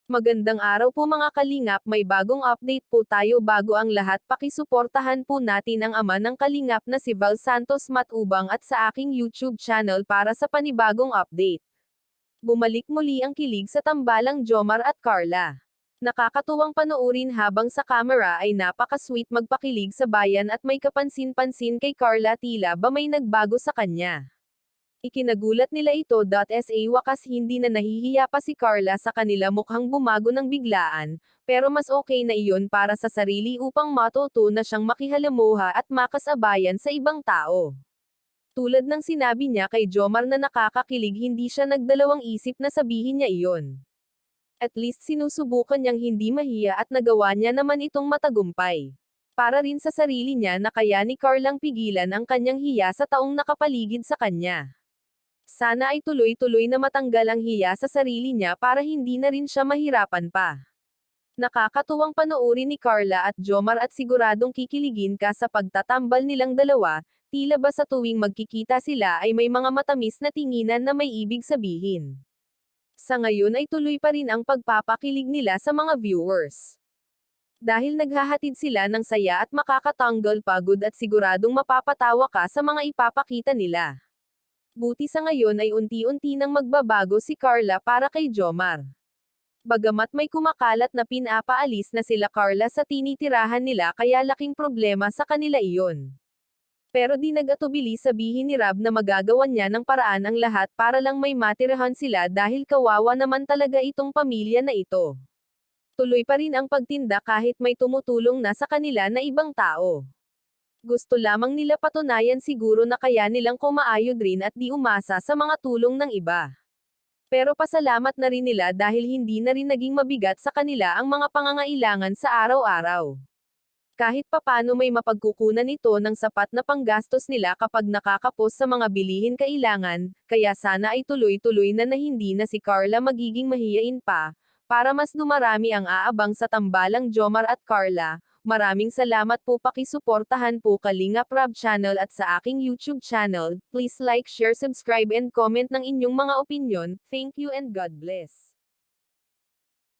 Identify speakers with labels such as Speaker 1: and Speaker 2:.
Speaker 1: Magandang araw po mga kalingap, may bagong update po tayo bago ang lahat, pakisuportahan po natin ang ama ng kalingap na si Val Santos Matubang at sa aking YouTube channel para sa panibagong update. Bumalik muli ang kilig sa tambalang Jomar at Carla. Nakakatuwang panoorin habang sa camera ay napaka-sweet magpakilig sa bayan at may kapansin-pansin kay Carla, tila ba may nagbago sa kanya. Ikinagulat nila ito. Sa wakas hindi na nahihiya pa si Carla sa kanila, mukhang bumago ng biglaan, pero mas okay na iyon para sa sarili upang matuto na siyang makihalamuha at makasabayan sa ibang tao. Tulad ng sinabi niya kay Jomar na nakakakilig, hindi siya nagdalawang isip na sabihin niya iyon. At least sinusubukan niyang hindi mahiya at nagawa niya naman itong matagumpay. Para rin sa sarili niya na kaya ni Carlang pigilan ang kanyang hiya sa taong nakapaligid sa kanya. Sana ay tuloy-tuloy na matanggal ang hiya sa sarili niya para hindi na rin siya mahirapan pa. Nakakatuwang panoorin ni Carla at Jomar at siguradong kikiligin ka sa pagtatambal nilang dalawa, tila ba sa tuwing magkikita sila ay may mga matamis na tinginan na may ibig sabihin. Sa ngayon ay tuloy pa rin ang pagpapakilig nila sa mga viewers. Dahil naghahatid sila ng saya at makakatanggal pagod at siguradong mapapatawa ka sa mga ipapakita nila. Buti sa ngayon ay unti-unti nang magbabago si Carla para kay Jomar. Bagamat may kumakalat na pinapaalis na sila Carla sa tinitirahan nila kaya laking problema sa kanila iyon. Pero di nag-atubili sabihin ni Rab na magagawan niya ng paraan ang lahat para lang may matirahan sila dahil kawawa naman talaga itong pamilya na ito. Tuloy pa rin ang pagtinda kahit may tumutulong na sa kanila na ibang tao. Gusto lamang nila patunayan siguro na kaya nilang kumaayod rin at di umasa sa mga tulong ng iba. Pero pasalamat na rin nila dahil hindi na rin naging mabigat sa kanila ang mga pangangailangan sa araw-araw. Kahit papano may mapagkukunan ito ng sapat na panggastos nila kapag nakakapos sa mga bilihin kailangan, kaya sana ay tuloy-tuloy na hindi na si Carla magiging mahiyain pa, para mas dumarami ang aabang sa tambalang Jomar at Carla. Maraming salamat po, pakisuportahan po Kalingap Rab channel at sa aking YouTube channel. Please like, share, subscribe and comment ng inyong mga opinyon. Thank you and God bless.